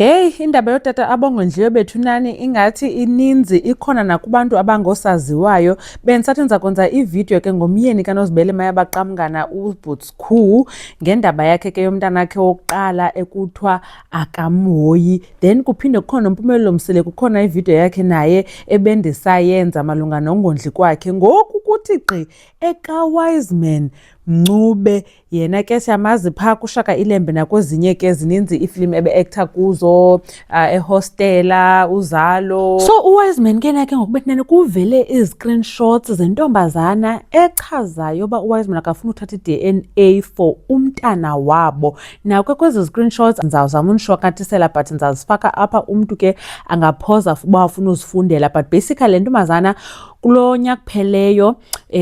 Hey, indaba yotata abongondliyo bethu nani ingathi ininzi ikhona nakubantu abangosaziwayo. Bendisathi ndiza kwenza ividiyo ke ngomyeni kaNozibele Mayabaqamngana uBootskhoo ngendaba yakhe ke yomntanakhe wokuqala ekuthiwa akamhoyi. Then kuphinde kukhona noMpumelelo Msele, kukhona ividiyo yakhe naye ebendisayenza malunga nongondli kwakhe. Ngoku kuthi gqi ekaWiseman Mncube, yena ke siyamazi phaa kuShaka Ilembe nakwezinye ke zininzi iifilimu ebe-actor kuzo, eHostela, Uzalo. So uWiseman ke nake ngokubethinene kuvele izi-screenshots zentombazana echazayo uba uWiseman akafuna uthatha i-DNA for umntana wabo. Nakwe kwezi screenshots ndizawuzama undishwakatisela but ndizazifaka apha, umntu ke angaphoza uba afuna uzifundela. But basically le ntombazana kulo nyaka kupheleyo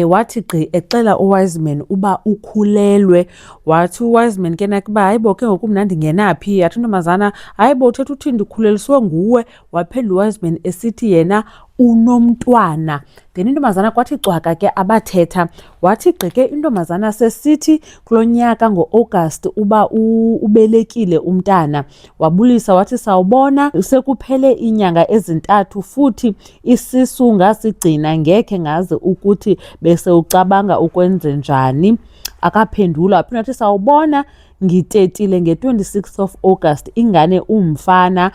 wathi gqi exela uWiseman uba ukhulelwe. Wathi uWiseman ke nakuba hayibo ke ngoku mna ndingenaphi, yathi intombazana hayibo uthetha uthi ndikhuleliswe nguwe. Waphendula uWiseman esithi yena unomntwana. Then intombazana kwathi cwaka ke abathetha, wathi gqi ke intombazana sesithi kulo nyaka ngo-August uba ubelekile umntana. Wabulisa wathi sawubona sekuphele iinyanga ezintathu futhi isisu ngasigcina, ngekhe ngazi ukuthi bese ucabanga ukwenze njani. Akaphendula, waphinda wathi sawubona ngitetile nge-26 of August ingane umfana.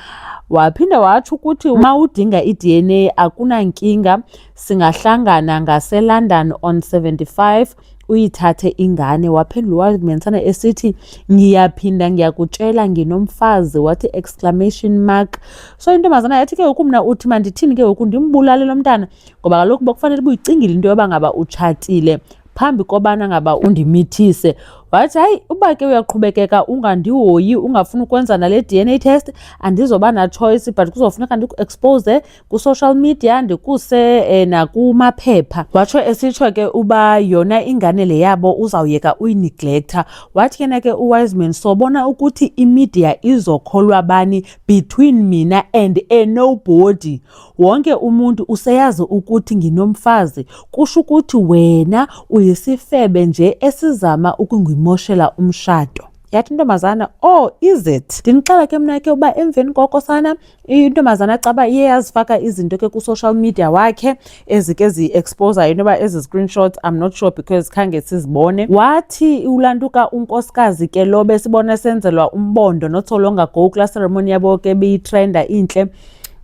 Waphinda watsho ukuthi uma udinga i-DNA akunankinga, singahlangana ngaseLondon on 75 uyithathe ingane. Waphendula uWiseman sana esithi ngiyaphinda ngiyakutshela nginomfazi, wathi exclamation mark. So intombazana yathi ke ngoku mna uthi mandithini ke ngoku ndimbulale lo mntana, ngoba kaloku bekufanele ubuyicingile into yoba ngaba utshatile phambi kobana ngaba undimithise. Wathi hayi uba ke uyaqhubekeka ungandihoyi ungafuni ukwenza nale DNA test andizoba na choice, but kuzofuneka ndiku-expose ku-social media ndikuse nakumaphepha. Watsho esitsho ke uba yona ingane le yabo uzawuyeka uyineglecta. Wathi yena ke uWiseman sobona ukuthi imedia izokholwa bani between mina and nobody. Wonke umuntu useyazi ukuthi nginomfazi, kusho ukuthi wena uyisifebe nje esizama ukungimoshela umshado. Yathi intombazana oh is it? Ndinixela ke mna ke uba emveni koko sana intombazana caba iye yazifaka izinto ke ku-social media wakhe ezike zi-expose into yoba ezi screenshots I'm not sure because khange sizibone. Wathi ulantuka unkosikazi ke lo besibona senzelwa umbondo not so long ago kulaa ceremony yabo ke beyitrenda intle,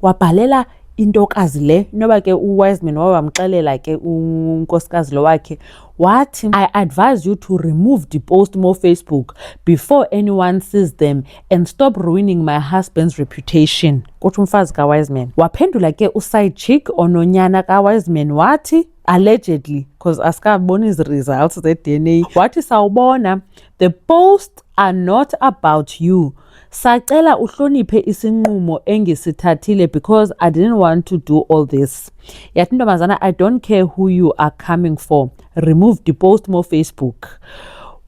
wabhalela intokazi le inoba ke uWiseman wamxelela ke unkosikazi lo wakhe, wathi I advise you to remove the post mo Facebook before anyone sees them and stop ruining my husband's reputation. Kuthi umfazi kaWiseman. Waphendula ke uside chick ononyana kaWiseman wathi allegedly, because asikaboni izi-results ze-DNA, wathi sawubona the posts are not about you. Sacela uhloniphe isinqumo engisithathile because I didn't want to do all this. Yathi intombazana I don't care who you are coming for. Remove the post mo Facebook.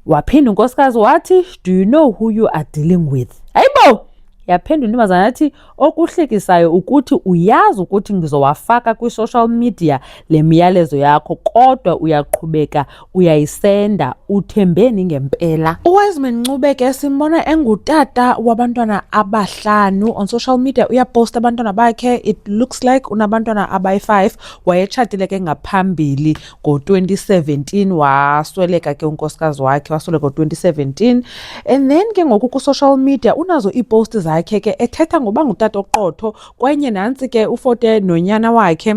Waphinda unkosikazi wathi do you know who you are dealing with? Hayibo! Yaphendula intombazana yathi okuhlekisayo ukuthi uyazi ukuthi ngizowafaka kwi-social media le miyalezo yakho kodwa uyaqhubeka uyayisenda, uthembeni ngempela. uWiseman Mncube ke simbona engutata wabantwana abahlanu on social media, uyaposta abantwana bakhe, it looks like unabantwana abayi-5. Wayetshatile ke ngaphambili ngo-2017, wasweleka ke unkosikazi wakhe, wasweleka ngo-2017. And then ke ngoku ku-social media unazo iiposti zakhe ke ethetha ngoba ngutata oqotho. Kwenye nantsi ke ufote nonyana wakhe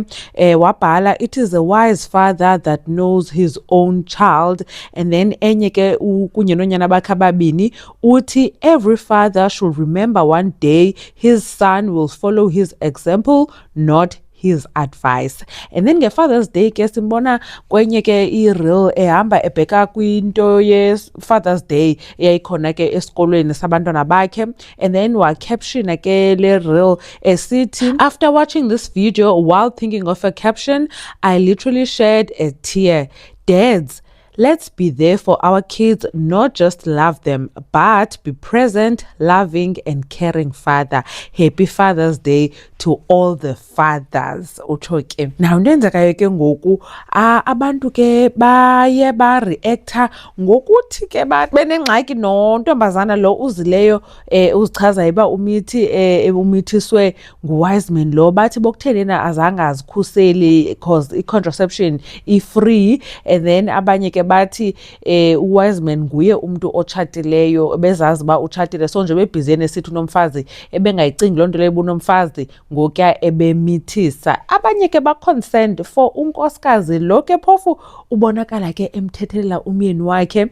wabhala it is a wise father that knows his own child. And then enye ke kunye nonyana bakhe ababini uthi every father should remember one day his son will follow his example, not his advice. And then nge-Father's Day ke simbona kwenye ke i-reel ehamba ebheka kwinto ye-Father's Day eyayikhona ke esikolweni sabantwana bakhe. And then wakaptiona ke le reel esithi after watching this video while thinking of a caption I literally shed a tear. Dads, let's be there for our kids, not just love them, but be present, loving and caring father. Happy Father's Day to all the fathers. Utsho ke. Now into enzekayo ke ngoku abantu ke baye ba-reacta ngokuthi ke benengxaki nontombazana lo uzileyo uzichazayo uba umithiswe ngu-Wiseman lo, bathi bokutheni yena azange azikhuseli because i-contraception i-free. And then abanye ke bathi u-Wiseman nguye umntu otshatileyo, bezazi uba utshatile, so nje bebhizi nesithi unomfazi ebengayicingi loo nto leyo ubunomfazi ngokuya ebemithisa. Abanye ke ba-concerned for unkosikazi lo ke phofu ubonakala ke emthethelela umyeni wakhe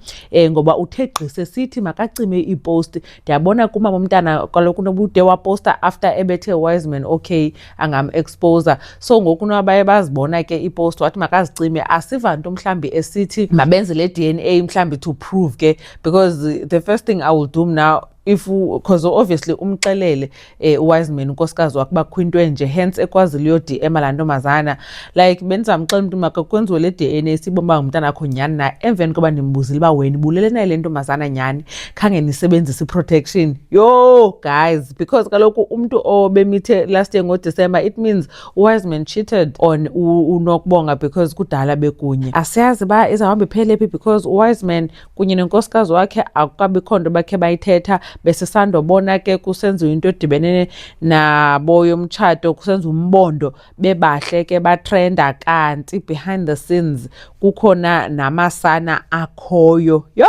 ngoba uthe gqise sithi makacime ipost. Ndiyabona kumama umntana kaloku unobude waposta after ebethe Wiseman okay angam-exposer, so ngoku baye bazibona ke ipost wathi makazicime. Asiva nto mhlambi esithi mabenze le DNA mhlambi to prove ke, because the first thing I will do now because obviously umxelele uWiseman unkosikazi wakhe uba kwinto enje, hence ekwazile uyodm laa ntombazana. Like bendizamxelela umntu makakwenziwe le DNA sibone uba ngumntana akho nyhani na, emveni koba ndimbuzile uba wena ibulele nayo le ntombazana nyhani khange nisebenzise i-protection. Yo guys, because kaloku umntu obemithe last year ngoDisemba, it means uWiseman cheated on uNokubonga because kudala bekunye. Asiyazi uba izawuhamba iphele phi because uWiseman kunye nenkosikazi wakhe akukabikho nto bakhe bayithetha. Besisandobona ke kusenziwa into edibene nabo yomtshato, kusenziwa umbondo, bebahle ke batrenda, kanti behind the scenes kukhona namasana akhoyo. Yo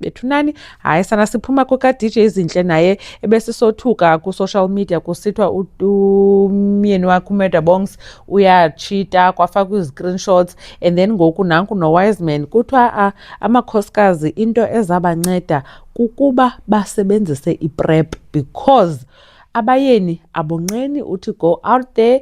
bethunani, hayi sana siphuma kuka-DJ Zinhle naye ebesisothuka ku-social media kusithwa umyeni wakhe uMurder Bongs uyatshita, kwafakwa izi-screenshots. And then ngoku nanku noWiseman kuthiwa amakhosikazi into ezabanceda kukuba basebenzise iPrEP, because abayeni abonqeni uthi go out there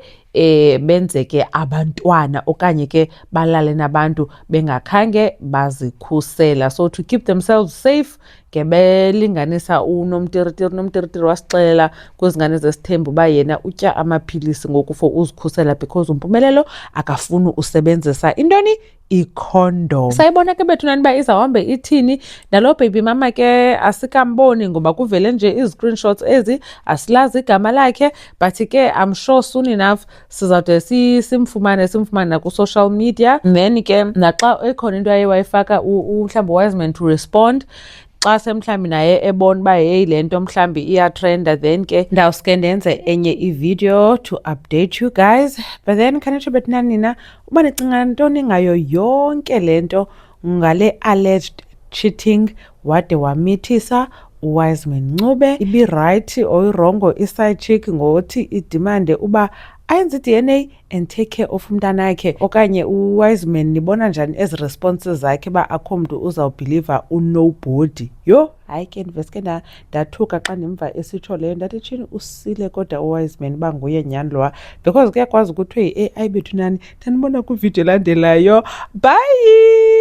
benze ke abantwana okanye ke balale nabantu bengakhange bazikhusela. So to keep themselves safe ngebelinganisa unomtiritiri wasixelela kwizingane zesithembu uba yena utya amaphilisi ngoku for uzikhusela because umpumelelo akafuni usebenzisa intoni, ikhondom. Sayibona ke bethunani uba izawuhambe ithini nalo baby mama ke asikamboni ngoba kuvele nje izi-screenshots ezi, asilazi igama lakhe, but ke I'm sure soon enough sizawude simfumane naku-social media. Then ke naxa ekhona into aye wayifaka mhlawumbi uWiseman to respond xa semhlawumbi naye ebona uba heyi le nto mhlawumbi iyatrenda, then ke ndawuske ndenze enye ivideo to update you guys. But then khanitsho bethunani nina uba nicinga ntoni ngayo yonke le nto ngale alleged cheating wade wamithisa uWiseman Ncube? Ibi-right or irongo i-side chick ngothi idimande uba ayenze i-DNA and take care of umntanakhe, okanye uWiseman nibona njani ezi responses zakhe uba akho mntu uzawubhiliva unobody? Yho hayi ke ndiveske ndathuka xa ndimva esitsho leyo, ndathi tshini usile kodwa uWiseman uba nguye nyhani lowa, because kuyakwazi ukuthi hey, ayi bethunani, ndandibona kwividiyo elandelayo. Bye.